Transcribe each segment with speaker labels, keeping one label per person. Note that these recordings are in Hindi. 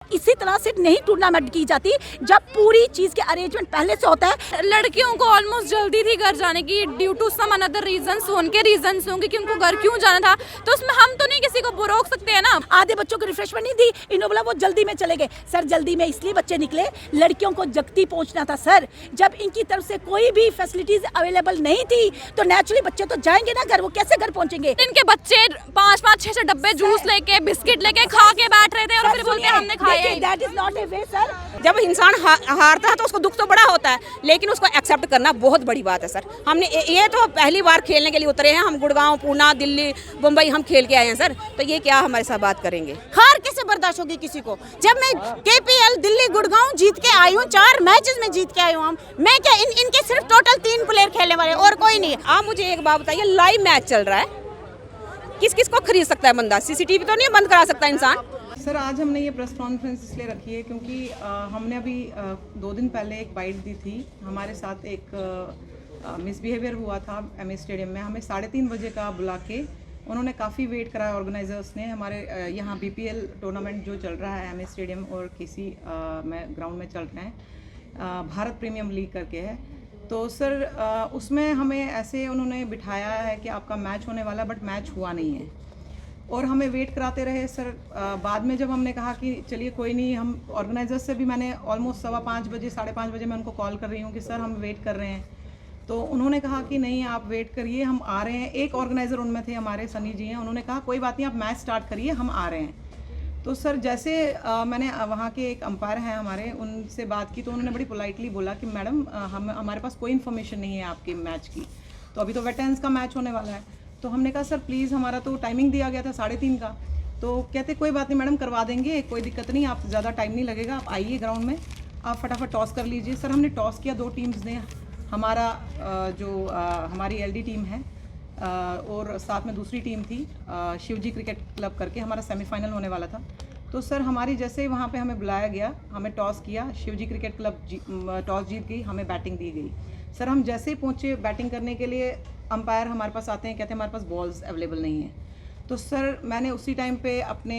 Speaker 1: इसी तरह से नहीं टूर्नामेंट की जाती जब पूरी चीज के अरेंजमेंट पहले से होता है।
Speaker 2: लड़कियों को ऑलमोस्ट जल्दी थी घर जाने की due to some another reasons, उनके रीजंस होंगे कि उनको घर क्यों जाना था, तो उसमें हम तो नहीं किसी को रोक सकते हैं ना।
Speaker 1: आधे बच्चों को रिफ्रेशमेंट नहीं दी, इन्होंने बोला वो जल्दी में चले गए। सर जल्दी में इसलिए बच्चे निकले, लड़कियों को जगती पहुंचना था सर। जब इनकी तरफ से कोई भी फैसिलिटीज अवेलेबल नहीं थी तो नेचुरली बच्चे तो जाएंगे ना घर, वो कैसे घर पहुंचेंगे।
Speaker 2: इनके बच्चे 5-5, 6-6 डब्बे जूस लेके बिस्किट लेके खा के बैठ रहे थे और फिर बोलते हैं हमने खाया।
Speaker 1: That is not a way sir.
Speaker 3: जब इंसान हारता है तो उसको दुख तो बड़ा होता है, लेकिन उसको एक्सेप्ट करना बहुत बड़ी बात है सर। हमने ये तो पहली बार खेलने के लिए उतरे हैं, हम गुड़गांव, पूना, दिल्ली, मुंबई हम खेल के आए हैं सर, तो ये क्या हमारे साथ बात करेंगे।
Speaker 4: हार कैसे बर्दाश्त होगी किसी को। जब मैं KPL दिल्ली गुड़गांव जीत के आई हूँ, 4 मैचेस में जीत के आई हूँ, मैं क्या इनके सिर्फ टोटल 3 प्लेयर खेलने वाले और कोई नहीं।
Speaker 3: आप मुझे एक बात बताइए, लाइव मैच चल रहा है, किस किस को खरीद सकता है बंदा? CCTV तो नहीं बंद करा सकता इंसान।
Speaker 5: सर आज हमने ये प्रेस कॉन्फ्रेंस इसलिए रखी है क्योंकि हमने अभी 2 दिन पहले एक बाइट दी थी। हमारे साथ एक मिसबिहेवियर हुआ था MA स्टेडियम में। हमें 3:30 बजे का बुला के उन्होंने काफ़ी वेट कराया ऑर्गेनाइजर्स ने। हमारे यहाँ BPL टूर्नामेंट जो चल रहा है MA स्टेडियम और KC में ग्राउंड में चल रहे हैं, भारत प्रीमियम लीग करके है। तो सर उसमें हमें ऐसे उन्होंने बिठाया है कि आपका मैच होने वाला, बट मैच हुआ नहीं है और हमें वेट कराते रहे सर। बाद में जब हमने कहा कि चलिए कोई नहीं, हम ऑर्गेनाइजर्स से भी मैंने ऑलमोस्ट 5:15 बजे 5:30 बजे मैं उनको कॉल कर रही हूँ कि सर हम वेट कर रहे हैं, तो उन्होंने कहा कि नहीं आप वेट करिए, हम आ रहे हैं। एक ऑर्गेनाइज़र उनमें थे, हमारे सनी जी हैं, उन्होंने कहा कोई बात नहीं आप मैच स्टार्ट करिए, हम आ रहे हैं। तो सर जैसे मैंने वहाँ के एक अंपायर हैं हमारे, उनसे बात की तो उन्होंने बड़ी पोलाइटली बोला कि मैडम हमारे पास कोई इन्फॉर्मेशन नहीं है आपके मैच की, तो अभी तो वेटरन्स का मैच होने वाला है। तो हमने कहा सर प्लीज़, हमारा तो टाइमिंग दिया गया था 3:30 का। तो कहते कोई बात नहीं मैडम करवा देंगे, कोई दिक्कत नहीं, आप ज़्यादा टाइम नहीं लगेगा, आप आइए ग्राउंड में, आप फटाफट टॉस कर लीजिए। सर हमने टॉस किया, 2 टीम्स ने, हमारा हमारी LD टीम है और साथ में दूसरी टीम थी शिवजी क्रिकेट क्लब करके, हमारा सेमीफाइनल होने वाला था। तो सर हमारी जैसे ही वहाँ पे हमें बुलाया गया, हमें टॉस किया, शिवजी क्रिकेट क्लब टॉस जीत गई, हमें बैटिंग दी गई। सर हम जैसे ही पहुँचे बैटिंग करने के लिए, अंपायर हमारे पास आते हैं, कहते हैं हमारे पास बॉल्स अवेलेबल नहीं है। तो सर मैंने उसी टाइम पे अपने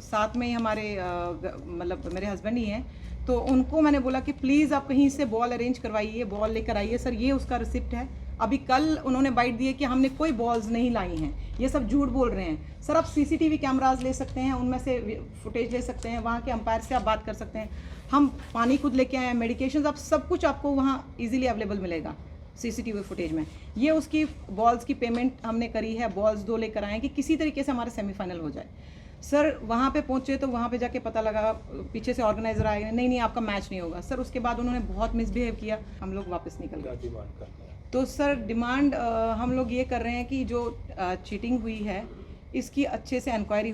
Speaker 5: साथ में ही हमारे मतलब मेरे हस्बैंड ही हैं, तो उनको मैंने बोला कि प्लीज़ आप कहीं से बॉल अरेंज करवाइए, बॉल लेकर आइए। सर ये उसका रिसिप्ट है, अभी कल उन्होंने बाइट दी है कि हमने कोई बॉल्स नहीं लाई हैं, ये सब झूठ बोल रहे हैं। सर आप CCTV कैमराज ले सकते हैं, उनमें से फुटेज ले सकते हैं, वहाँ के अंपायर से आप बात कर सकते हैं। हम पानी खुद लेके आए हैं, मेडिकेशंस, आप सब कुछ आपको वहाँ इजीली अवेलेबल मिलेगा CCTV फुटेज में। ये उसकी बॉल्स की पेमेंट हमने करी है, बॉल्स 2 लेकर आए हैं कि किसी तरीके से हमारा सेमीफाइनल हो जाए। सर वहाँ पे पहुँचे तो वहाँ पे जाके पता लगा, पीछे से ऑर्गेनाइजर आए, नहीं आपका मैच नहीं होगा। सर उसके बाद उन्होंने बहुत मिसबिहेव किया, हम लोग वापस निकल गए। तो सर डिमांड हम लोग ये कर रहे हैं कि जो चीटिंग हुई है इसकी अच्छे से इंक्वायरी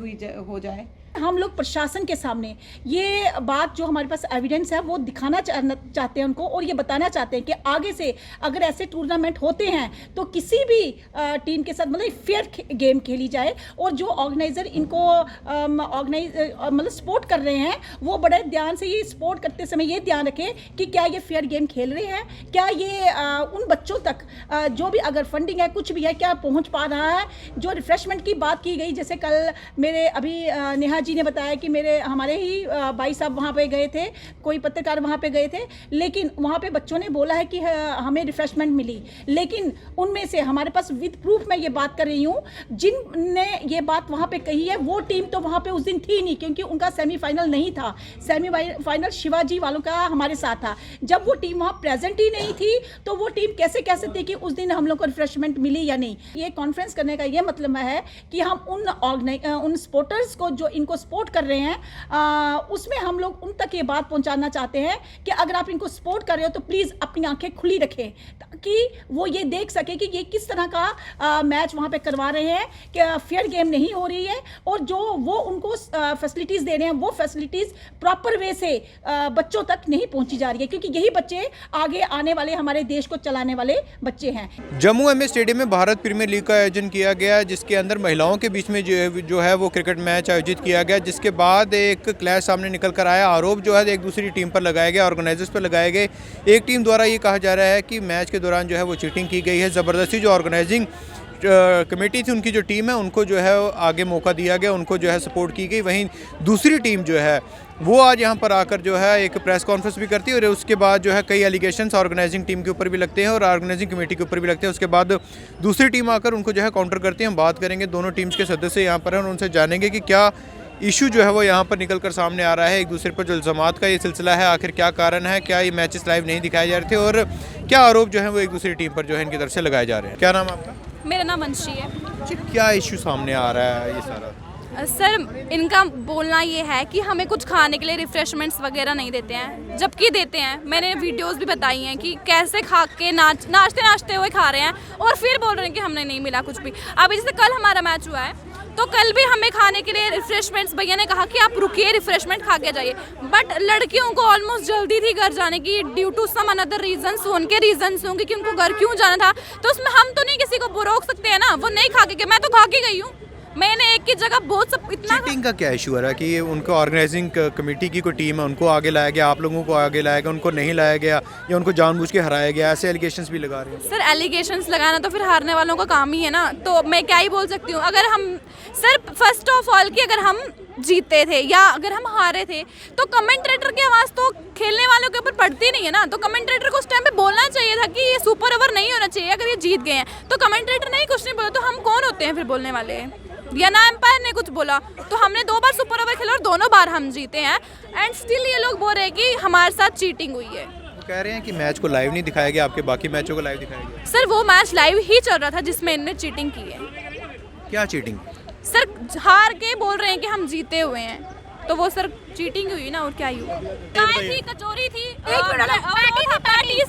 Speaker 5: हो जाए।
Speaker 1: हम लोग प्रशासन के सामने ये बात जो हमारे पास एविडेंस है वो दिखाना चाहते हैं उनको, और ये बताना चाहते हैं कि आगे से अगर ऐसे टूर्नामेंट होते हैं तो किसी भी टीम के साथ मतलब फेयर गेम खेली जाए, और जो ऑर्गेनाइज़र इनको मतलब सपोर्ट कर रहे हैं वो बड़े ध्यान से ये सपोर्ट करते समय ये ध्यान रखें कि क्या ये फेयर गेम खेल रहे हैं, क्या ये उन बच्चों तक जो भी अगर फंडिंग है कुछ भी है क्या पहुँच पा रहा है। जो रिफ्रेशमेंट की बात की गई, जैसे कल मेरे अभी नेहा जी ने बताया कि हमारे ही भाई साहब वहाँ पे गए थे, कोई पत्रकार वहाँ पे गए थे, लेकिन वहाँ पे बच्चों ने बोला है कि हमें रिफ्रेशमेंट मिली, लेकिन उनमें से हमारे पास विद प्रूफ मैं ये बात कर रही हूँ, जिनने ये बात वहाँ पे कही है वो टीम तो वहाँ पे उस दिन थी नहीं, क्योंकि उनका सेमीफाइनल नहीं था। सेमीफाइनल शिवाजी वालों का हमारे साथ था। जब वो टीम वहाँ प्रेजेंट ही नहीं थी तो वो टीम कैसे कह सकती कि उस दिन हम लोग को रिफ्रेशमेंट मिली या नहीं। ये कॉन्फ्रेंस करने का ये मतलब है कि हम उन सपोर्टर्स को जो इनको सपोर्ट कर रहे हैं उसमें हम लोग उन तक ये बात पहुंचाना चाहते हैं कि अगर आप इनको सपोर्ट कर रहे हो तो प्लीज़ अपनी आंखें खुली रखें, ताकि वो ये देख सके कि ये किस तरह का मैच वहाँ पे करवा रहे हैं, कि फेयर गेम नहीं हो रही है, और जो वो उनको फैसिलिटीज़ दे रहे हैं वो फैसिलिटीज़ प्रॉपर वे से बच्चों तक नहीं पहुँची जा रही है, क्योंकि यही बच्चे आगे आने वाले हमारे देश को चलाने वाले बच्चे हैं।
Speaker 6: जम्मू MA स्टेडियम में भारत प्रीमियर लीग का आयोजन किया गया, जिसके अंदर महिलाओं के बीच में जो है वो क्रिकेट मैच आयोजित किया गया, जिसके बाद एक क्लैश सामने निकल कर आया। आरोप जो है एक दूसरी टीम पर लगाया गया, ऑर्गेनाइजर्स पर लगाए गए। एक टीम द्वारा ये कहा जा रहा है कि मैच के दौरान जो है वो चीटिंग की गई है, ज़बरदस्ती जो ऑर्गेनाइजिंग कमेटी थी उनकी जो टीम है उनको जो है आगे मौका दिया गया, उनको जो है सपोर्ट की गई। वहीं दूसरी टीम जो है वो आज यहाँ पर आकर जो है एक प्रेस कॉन्फ्रेंस भी करती है और उसके बाद जो है कई एलिगेशंस ऑर्गेनाइजिंग टीम के ऊपर भी लगते हैं और ऑर्गेनाइजिंग कमेटी के ऊपर भी लगते हैं। उसके बाद दूसरी टीम आकर उनको जो है काउंटर करती है। हम बात करेंगे, दोनों टीम्स के सदस्य यहाँ पर हैं और उनसे जानेंगे कि क्या इशू जो है वो यहाँ पर निकल कर सामने आ रहा है। एक दूसरे पर जो इल्ज़ामात का ये सिलसिला है, आखिर क्या कारण है, क्या ये मैचेस लाइव नहीं दिखाए जा रहे थे और क्या आरोप जो है वो एक दूसरी टीम पर जो है इनकी तरफ से लगाए जा रहे हैं। क्या नाम आपका?
Speaker 2: मेरा नाम वंशी है।
Speaker 6: क्या इशू सामने आ रहा है ये सारा?
Speaker 2: सर, इनका बोलना ये है कि हमें कुछ खाने के लिए रिफ्रेशमेंट्स वगैरह नहीं देते हैं, जबकि देते हैं। मैंने वीडियोस भी बताई हैं कि कैसे खा के नाचते हुए खा रहे हैं और फिर बोल रहे हैं कि हमने नहीं मिला कुछ भी। अभी जैसे कल हमारा मैच हुआ है तो कल भी हमें खाने के लिए रिफ्रेशमेंट्स, भैया ने कहा कि आप रुकिए, रिफ्रेशमेंट खा के जाइए, बट लड़कियों को ऑलमोस्ट जल्दी थी घर जाने की due to some another reasons. उनके रीजंस होंगे कि उनको घर क्यों जाना था, तो उसमें हम तो नहीं किसी को रोक सकते हैं ना। वो नहीं खा के गए, मैं तो खा के गई हूँ। मैंने एक की जगह बहुत सब इतना
Speaker 6: चीटिंग का क्या इशू आ रहा है कि उनको ऑर्गेनाइजिंग कमेटी की कोई टीम है, उनको आगे लाया गया, आप लोगों को आगे लाया गया, उनको नहीं लाया गया या उनको जानबूझ के हराया गया, ऐसे एलिगेशंस भी लगा रहे हैं।
Speaker 2: सर, एलिगेशंस लगाना तो फिर हारने वालों का काम ही है ना, तो मैं क्या ही बोल सकती हूँ। अगर हम सर फर्स्ट ऑफ ऑल कि अगर हम जीते थे या अगर हम हारे थे तो कमेंटेटर की आवाज़ तो खेलने वालों के ऊपर पड़ती नहीं है ना। तो कमेंटेटर को उस टाइम पे बोलना चाहिए था कि ये सुपर ओवर नहीं होना चाहिए। अगर ये जीत गए हैं तो कमेंटेटर ने ही कुछ नहीं बोला, तो हम कौन होते हैं फिर बोलने वाले? या ना एम्पायर ने कुछ बोला, तो हमने 2 बार सुपर ओवर खेला और दोनों बार हम जीते हैं एंड स्टिल ये लोग बोल रहे हैं कि हमारे साथ चीटिंग हुई है।
Speaker 6: कह रहे हैं कि मैच को लाइव नहीं दिखाया गया, आपके बाकी मैचों को लाइव दिखाया गया।
Speaker 2: सर, वो मैच लाइव ही चल रहा था जिसमें इनने चीटिंग की है।
Speaker 6: क्या चीटिंग?
Speaker 2: सर, हार के बोल रहे हैं कि हम जीते हुए हैं, तो वो सर चीटिंग हुई ना, और क्या ही हुआ? चाय थी, कचौरी थी, पैटीज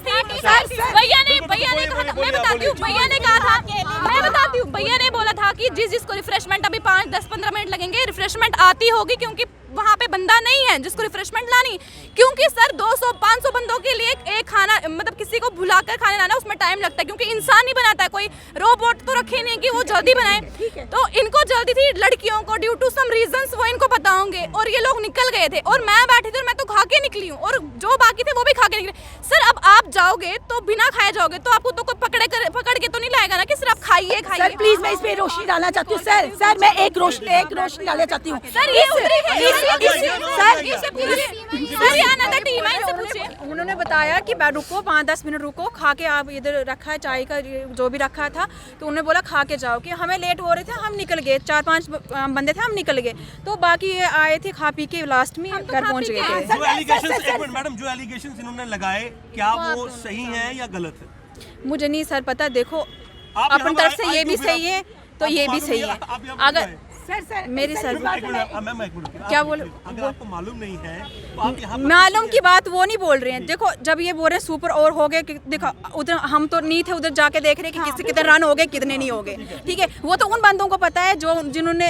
Speaker 2: थी। भैया ने कहा था, मैं बताती हूँ, भैया ने बोला था कि जिसको रिफ्रेशमेंट अभी 5, 10, 15 मिनट लगेंगे, रिफ्रेशमेंट आती होगी क्योंकि वहाँ पे बंदा नहीं है जिसको रिफ्रेशमेंट लानी। क्योंकि सर 200-500 बंदों के लिए एक खाना, मतलब किसी को बुलाकर खाने लाना, उसमें टाइम लगता है क्योंकि इंसान नहीं बनाता है, कोई रोबोट तो रखे नहीं कि वो जल्दी बनाए। तो इनको जल्दी थी, लड़कियों को ड्यू टू सम रीजंस, वो इनको पता होंगे और ये लोग निकल गए थे और मैं बैठी थी और मैं तो खा के निकली हूँ और जो बाकी थे वो भी खा के निकले। सर, अब आप जाओगे तो बिना खाए जाओगे तो आपको तो कोई पकड़ के तो नहीं लाएगा ना कि सिर्फ आप खाइए।
Speaker 1: सर प्लीज, मैं इस पे रोशनी डालना चाहती हूँ। सर मैं एक रोशनी डालना चाहती हूँ।
Speaker 2: सर, ये उतरी है,
Speaker 3: उन्होंने बताया कि रुको 5-10 मिनट रुको, खा के आप इधर रखा है चाय का जो भी रखा था, तो उन्होंने बोला खा के जाओ। कि हमें लेट हो रहे थे, हम निकल गए, 4-5 बंदे थे, हम निकल गए, तो बाकी ये आए थे खा पी के लास्ट में घर पहुंच गए थे।
Speaker 7: जो एलिगेशंस, एक मिनट मैडम, जो एलिगेशंस इन्होंने लगाए क्या वो सही है या गलत है?
Speaker 3: मुझे नहीं सर पता। देखो, अपनी तरफ से ये भी सही है तो ये भी सही है। अगर
Speaker 1: सर
Speaker 3: मेरी सर
Speaker 7: क्या बोल, अगर आपको मालूम नहीं है तो आप यहाँ
Speaker 3: मालूम की बात वो नहीं बोल रहे हैं। देखो, जब ये बोल रहे हैं सुपर ओवर हो गए, देखो उधर हम तो नहीं थे, उधर जाके देख रहे हैं कि कितने रन हो गए कितने नहीं हो गए, ठीक है। वो तो उन बंदों को पता है जो जिन्होंने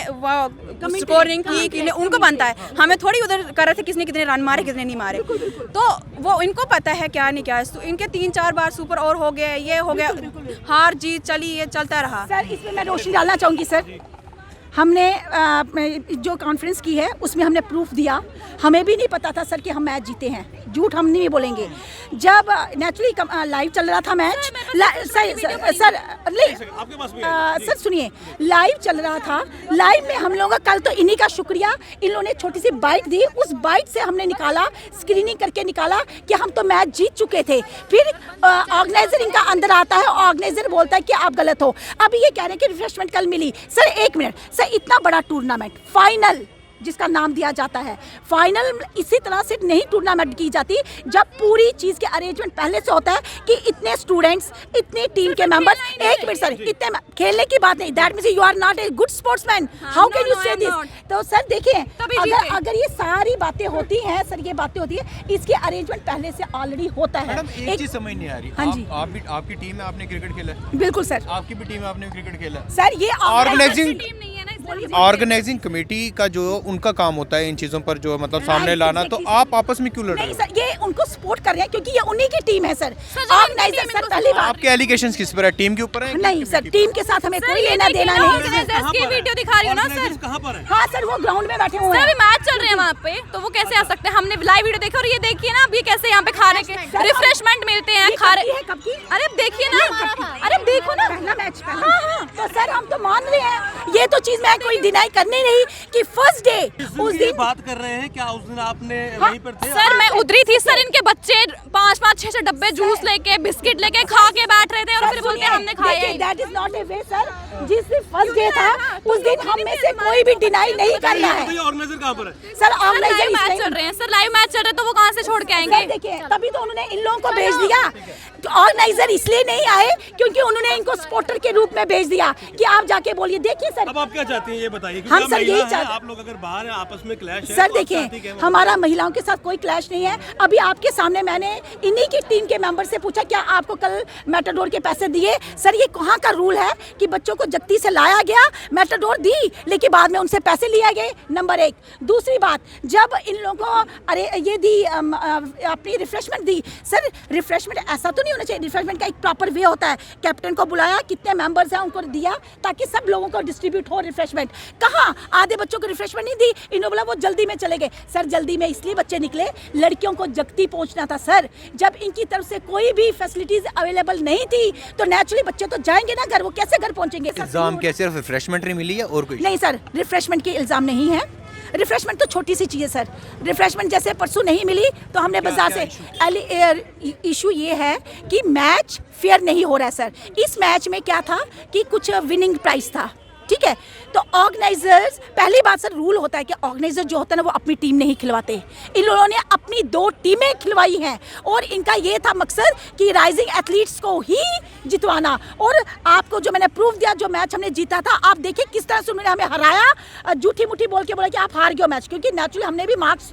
Speaker 3: स्कोरिंग की, उनको बनता है। हमें थोड़ी उधर कर रहे थे किसने कितने रन मारे कितने नहीं मारे, तो वो इनको पता है क्या नहीं क्या है। इनके 3-4 बार सुपर ओवर हो गए, ये हो गया, हार जीत चली, ये चलता रहा।
Speaker 1: सर, इसमें मैं रोशनी डालना चाहूँगी। सर, हमने जो कॉन्फ्रेंस की है उसमें हमने प्रूफ दिया। हमें भी नहीं पता था सर कि हम मैच जीते हैं, झूठ हम नहीं बोलेंगे। जब नेचुरली लाइव चल रहा था मैच, सर सुनिए, लाइव चल रहा था। लाइव में हम लोगों का कल तो इन्हीं का शुक्रिया, इन लोगों ने छोटी सी बाइट दी, उस बाइट से हमने निकाला, स्क्रीनिंग करके निकाला कि हम तो मैच जीत चुके थे। फिर ऑर्गेनाइजर इनका अंदर आता है, ऑर्गेनाइजर बोलता है कि आप गलत हो। अभी ये कह रहे हैं कि रिफ्रेशमेंट कल मिली। सर एक मिनट, सर इतना बड़ा टूर्नामेंट, फाइनल जिसका नाम दिया जाता है, फाइनल इसी तरह से नहीं टूर्नामेंट की जाती जब पूरी चीज़ के अरेंजमेंट पहले से होता है कि इतने स्टूडेंट्स, इतनी टीम के मेंबर्स, एक मिनट सर, इतने खेलने की बात नहीं, that means you are not a good sportsman, how can you say this. तो सर देखिए, अगर ये सारी बातें होती हैं सर, ये बातें होती है, इसके अरेंजमेंट पहले से ऑलरेडी होता है।
Speaker 6: एक चीज समझ नहीं आ रही,
Speaker 1: हाँ जी,
Speaker 6: आप भी, आपकी टीम में आपने क्रिकेट खेला है?
Speaker 1: बिल्कुल सर,
Speaker 6: आपकी भी टीम में आपने क्रिकेट खेला है
Speaker 1: सर। ये
Speaker 6: ऑर्गेनाइजिंग कमेटी का जो उनका काम होता है इन चीज़ों पर जो मतलब सामने लाना, तो आप आपस में क्यों लड़ रहे
Speaker 1: नहीं
Speaker 6: हो?
Speaker 1: सर, ये उनको सपोर्ट कर रहे हैं क्योंकि ये उन्हीं की टीम है सर।
Speaker 2: सर,
Speaker 1: ऑर्गेनाइजर सर पहली बात
Speaker 6: आपके एलिगेशंस किस पर है, टीम के ऊपर है?
Speaker 1: नहीं सर, टीम के साथ हमें कोई लेना देना नहीं।
Speaker 2: ऑर्गेनाइजर्स की वीडियो दिखा रही हो ना सर।
Speaker 7: Organizers कहाँ पर है?
Speaker 1: हाँ सर, वो ग्राउंड में बैठे हुए
Speaker 2: सर
Speaker 1: हैं।
Speaker 2: अभी मैच चल रहे हैं वहाँ पे, तो वो कैसे आ सकते हैं? हमने लाइव वीडियो देखी और ये देखिए ना अभी कैसे यहाँ पे खाने के रिफ्रेशमेंट मिलते हैं, खा रहे।
Speaker 1: है कब की?
Speaker 2: अरे देखिए ना, अरे देखो ना,
Speaker 1: पहला मैच तो सर हम तो मान रहे हैं, ये तो चीज मैं कोई डिनाई करनी नहीं कि फर्स्ट डे उस
Speaker 7: की
Speaker 1: दिन
Speaker 7: बात कर रहे हैं, क्या उस दिन आपने वहीं पर थे?
Speaker 2: सर मैं उधरी थी सर, इनके बच्चे 5-5 6 डब्बे जूस लेके बिस्किट लेके खा के बैठ रहे थे और फिर बोलते हैं हमने खाया ही।
Speaker 1: That is not a way sir. जिस दिन फर्स्ट डे था उस दिन हम में से कोई भी डिनाई नहीं कर रहा है।
Speaker 7: ऑर्गेनाइजर कहाँ पर है?
Speaker 1: सर
Speaker 2: लाइव
Speaker 1: ऑर्गेनाइजर
Speaker 2: मैच चल रहे हैं सर, लाइव मैच चल रहे हैं तो वो कहाँ से छोड़ के आएंगे?
Speaker 1: देखिए तभी तो उन्होंने इन लोगों को भेज दिया। तो ऑर्गेनाइजर इसलिए नहीं आए क्योंकि उन्होंने इनको सपोर्टर के रूप में भेज दिया कि आप जाके बोलिए। देखिए सर,
Speaker 7: अब आप क्या चाहती हैं ये बताइए, क्योंकि
Speaker 1: हम
Speaker 7: आप
Speaker 1: सर
Speaker 7: महिला
Speaker 1: यही
Speaker 7: हैं,
Speaker 1: चाहते-
Speaker 7: आप लोग अगर बाहर हैं, आपस में क्लैश है,
Speaker 1: सर
Speaker 7: तो आप चाहती
Speaker 1: देखिए
Speaker 7: क्या हैं?
Speaker 1: हमारा महिलाओं के साथ कोई क्लैश नहीं है। अभी आपके सामने मैंने इन्हीं की टीम के मेंबर से पूछा क्या आपको कल मैटाडोर के पैसे दिए? सर ये कहाँ का रूल है कि बच्चों को जगती से लाया गया, मैटाडोर दी, लेकिन बाद में उनसे पैसे लिए गए? नंबर एक। दूसरी बात, जब इन लोगों को अरे ये दी अपनी रिफ्रेशमेंट दी, सर रिफ्रेशमेंट ऐसा तो नहीं होना चाहिए। रिफ्रेशमेंट का एक प्रॉपर वे होता है। कैप्टन को बुलाया, कितने मेंबर्स हैं उनको दिया ताकि सब लोगों को डिस्ट्रीब्यूट हो रिफ्रेशमेंट। कहाँ आधे बच्चों को रिफ्रेशमेंट नहीं दी, इन्होंने बोला वो जल्दी में चले गए। सर जल्दी में इसलिए बच्चे निकले, लड़कियों को जगती पहुंचना था सर। जब इनकी तरफ से कोई भी फैसिलिटीज अवेलेबल नहीं थी तो नेचुरली बच्चे तो जाएंगे ना घर, वो कैसे घर पहुंचेंगे?
Speaker 6: इल्जाम क्या सिर्फ रिफ्रेशमेंट नहीं मिली है और कोई?
Speaker 1: नहीं सर, रिफ्रेशमेंट के इल्जाम नहीं है। रिफ्रेशमेंट तो छोटी सी चीज़ है सर। रिफ्रेशमेंट जैसे परसों नहीं मिली तो हमने बाजार से इशू ये है कि मैच फेयर नहीं हो रहा है सर। इस मैच में क्या था कि कुछ विनिंग प्राइस था, ठीक है। तो ऑर्गेनाइजर्स, पहली बात सर रूल होता है कि ऑर्गेनाइजर जो होता है ना वो अपनी टीम नहीं खिलवाते। इन लोगों ने अपनी 2 टीमें खिलवाई हैं और इनका ये था मकसद कि राइजिंग एथलीट्स को ही जितवाना। और आपको जो मैंने प्रूफ दिया, जो मैच हमने जीता था, आप देखिए किस तरह से उन्होंने हमें हराया। झूठी मुठी बोल के बोला कि आप हार गए मैच, क्योंकि नेचुरली हमने भी मार्क्स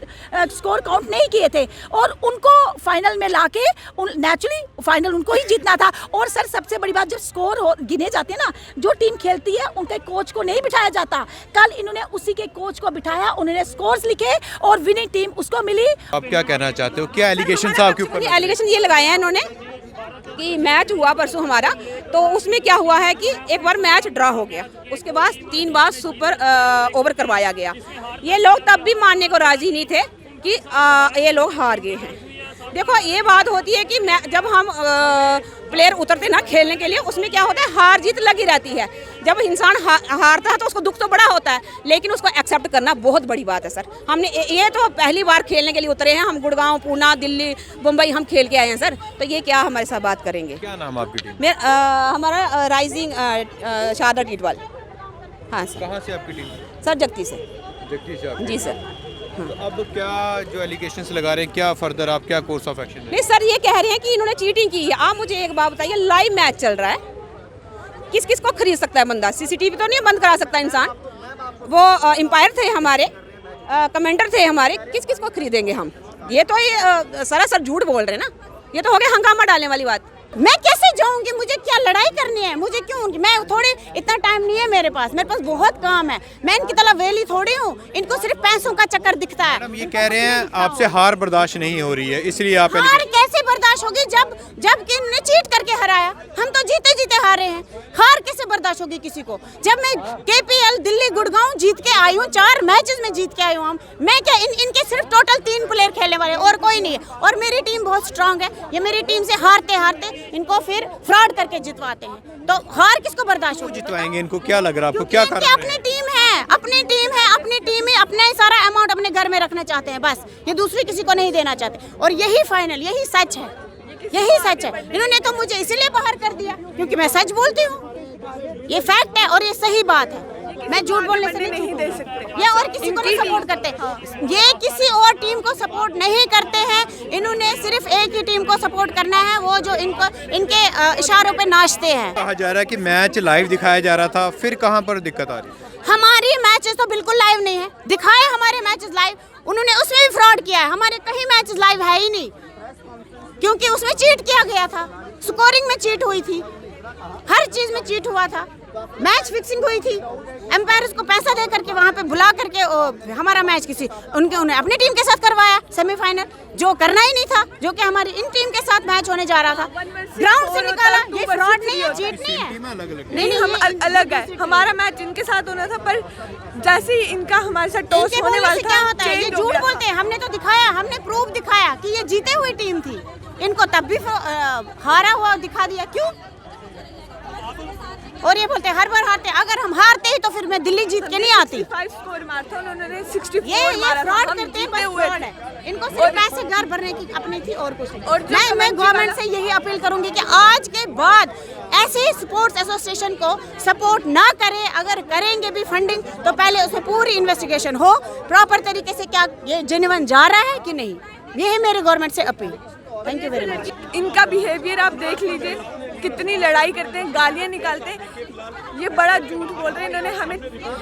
Speaker 1: स्कोर काउंट नहीं किए थे और उनको फाइनल में ला के नेचुरली फाइनल उनको ही जीतना था। और सर सबसे बड़ी बात, जब स्कोर गिने जाते हैं ना, जो टीम खेलती है उनके कोच को नहीं बिठाया जाता। कल इन्होंने उसी के कोच को बिठाया, उन्होंने स्कोर्स लिखे और विनिंग टीम उसको मिली।
Speaker 6: आप क्या कहना चाहते हो, क्या एलिगेशन आपके ऊपर?
Speaker 3: एलिगेशन ये लगाए हैं इन्होंने कि मैच हुआ परसों हमारा, तो उसमें क्या हुआ है कि एक बार मैच ड्रा हो गया, उसके बाद 3 बार सुपर ओवर करवाया गया। ये लोग तब भी मानने को राजी नहीं थे कि ये लोग हार गए हैं। देखो ये बात होती है कि जब हम प्लेयर उतरते ना खेलने के लिए, उसमें क्या होता है, हार जीत लगी रहती है। जब इंसान हारता है तो उसको दुख तो बड़ा होता है, लेकिन उसको एक्सेप्ट करना बहुत बड़ी बात है सर। हमने ये तो पहली बार खेलने के लिए उतरे हैं, हम गुड़गांव, पूना, दिल्ली, मुंबई हम खेल के आए हैं सर, तो ये क्या हमारे साथ बात करेंगे?
Speaker 6: क्या नाम आपकी टीम?
Speaker 3: हमारा राइजिंग शारदा टीटवाल। हाँ सर।
Speaker 6: कहाँ से आपकी टीम?
Speaker 3: सर जगती से।
Speaker 6: जगदीश जी।
Speaker 3: जी सर।
Speaker 6: तो अब क्या जो एलिगेशंस लगा रहे हैं, क्या फर्दर आप क्या कोर्स ऑफ एक्शन?
Speaker 3: नहीं सर, ये कह रहे हैं कि इन्होंने चीटिंग की है। आप मुझे एक बात बताइए, लाइव मैच चल रहा है, किस किस को खरीद सकता है बंदा? सीसीटीवी तो नहीं बंद करा सकता इंसान। वो एम्पायर थे हमारे, कमेंटर थे हमारे, किस किस को खरीदेंगे हम? ये तो ये सरासर झूठ बोल रहे हैं ना, ये तो हो गया हंगामा डालने वाली बात।
Speaker 4: मैं कैसे जाऊंगी? मुझे क्या लड़ाई करनी है? मुझे क्यों? मैं थोड़ी, इतना टाइम नहीं है मेरे पास बहुत काम है। मैं इनकी तरह वेली थोड़ी हूँ, इनको सिर्फ पैसों का चक्कर दिखता है।
Speaker 6: मैडम ये कह रहे हैं आपसे हार बर्दाश्त नहीं हो रही है, इसलिए आप
Speaker 4: हार कैसे बर्दाश्त होगी जब कि इन्होंने चीट करके हराया? हम तो जीते जीते हारे हैं, हार कैसे बर्दाश्त होगी किसी को? जब मैं KPL दिल्ली गुड़गांव जीत के आई हूँ, 4 मैचेस में जीत के आई हूँ। मैं क्या इनके सिर्फ टोटल 3 प्लेयर खेलने वाले और कोई नहीं है। और मेरी टीम बहुत स्ट्रांग है, ये मेरी टीम से हारते हारते इनको फिर फ्रॉड करके जितवाते हैं। तो हार किसको बर्दाश्त होगी?
Speaker 6: जितवाएंगे इनको, क्या लग रहा है आपको? क्या कारण
Speaker 4: अपनी टीम है, अपनी टीम में अपना ही सारा अमाउंट अपने घर में रखना चाहते हैं, बस। ये दूसरी किसी को नहीं देना चाहते। और यही फाइनल, यही सच है, यही सच है। इन्होंने तो मुझे इसलिए बाहर कर दिया क्योंकि मैं सच बोलती हूँ। ये फैक्ट है और ये सही बात है। मैं झूठ बोलने से नहीं दे सकते। ये और किसी को नहीं सपोर्ट करते, ये किसी और टीम को सपोर्ट नहीं करते हैं। इन्होंने सिर्फ एक ही टीम को सपोर्ट करना है, वो जो इनके इशारों पे नाचते हैं।
Speaker 6: कहा जा रहा है कि मैच लाइव दिखाया जा रहा था, फिर कहाँ पर दिक्कत आ रही है?
Speaker 4: हमारी मैचेस तो बिल्कुल लाइव नहीं है। दिखाए हमारे मैचेस लाइव, उन्होंने उसमें भी फ्रॉड किया है। हमारे कहीं मैचेस लाइव है ही नहीं, क्योंकि उसमें चीट किया गया था। स्कोरिंग में चीट हुई थी, हर चीज में चीट हुआ था। मैच फिक्सिंग हुई थी, एम्पायर को पैसा दे करके वहाँ पे बुला करके हमारा मैच उन्हें अपनी टीम के साथ करवाया सेमीफाइनल, जो करना ही नहीं था, जो कि हमारी इन टीम के साथ मैच होने जा रहा था, ग्राउंड से निकाला। ये फ्रॉड नहीं है, चीट नहीं है।
Speaker 8: नहीं, हम अलग है, हमारा मैच इनके साथ होना था, पर जैसे ही इनका हमारे साथ टॉस होने वाला था,
Speaker 4: क्या होता है, ये झूठ बोलते हैं। हमने तो दिखाया, हमने प्रूफ दिखाया कि ये जीते हुई टीम थी, इनको तब भी हारा हुआ दिखा दिया। क्यों? और ये बोलते हैं हर बार हारते, अगर हम हारते ही तो फिर मैं दिल्ली जीत के नहीं आती।
Speaker 8: 65 स्कोर मारा था उन्होंने, 64
Speaker 4: ये
Speaker 8: मारा था,
Speaker 4: फ्रॉड
Speaker 8: हम
Speaker 4: करते हैं,
Speaker 8: जीते
Speaker 4: बस
Speaker 8: हुए
Speaker 4: फ्रॉड
Speaker 8: थे।
Speaker 4: है। इनको सिर्फ पैसे घर भरने की अपनी थी और कुछ नहीं।
Speaker 8: और जो
Speaker 4: मैं
Speaker 8: कमेंट्री
Speaker 4: गवर्नमेंट
Speaker 8: वाला-
Speaker 4: से यही अपील करूंगी कि आज के बाद ऐसे स्पोर्ट्स एसोसिएशन को सपोर्ट ना करें। अगर करेंगे भी फंडिंग तो पहले उसमें पूरी इन्वेस्टिगेशन हो, प्रॉपर तरीके से क्या ये जेन्युइन जा रहा है कि नहीं। ये है मेरे गवर्नमेंट से appeal. Thank you very much.
Speaker 8: इनका बिहेवियर आप देख लीजिए, कितनी लड़ाई करते हैं, गालियां निकालते हैं, ये बड़ा झूठ बोल रहे हैं। इन्होंने हमें,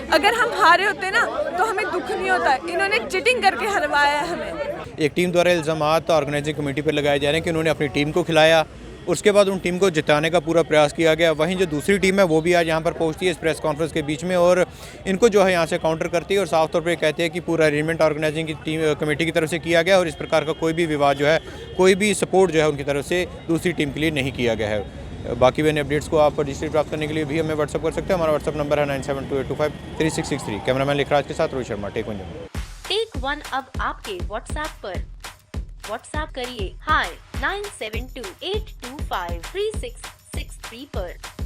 Speaker 8: अगर हम हारे होते ना तो हमें दुख नहीं होता, इन्होंने चीटिंग करके हरवाया है हमें।
Speaker 6: एक टीम द्वारा इल्ज़ामात ऑर्गेनाइजिंग कमेटी पर लगाए जा रहे हैं कि उन्होंने अपनी टीम को खिलाया, उसके बाद उन टीम को जिताने का पूरा प्रयास किया गया। वहीं जो दूसरी टीम है वो भी आज यहाँ पर पहुँचती है इस प्रेस कॉन्फ्रेंस के बीच में और इनको जो है यहाँ से काउंटर करती है और साफ तौर पे कहते हैं कि पूरा अरेंजमेंट ऑर्गेनाइजिंग की टीम कमेटी की तरफ से किया गया और इस प्रकार का कोई भी विवाद जो है, कोई भी सपोर्ट जो है उनकी तरफ से दूसरी टीम के लिए नहीं किया गया है। बाकी वे अपडेट्स को आप रजिस्ट्री प्राप्त करने के लिए भी हमें व्हाट्सअप कर सकते हैं। हमारा व्हाट्सअप नंबर है 9728253663। कैमरामैन लिखराज के साथ Rohit Sharma, take one.
Speaker 9: Take one अब आपके व्हाट्सएप पर। व्हाट्सएप करिए हाय 9728253663 पर।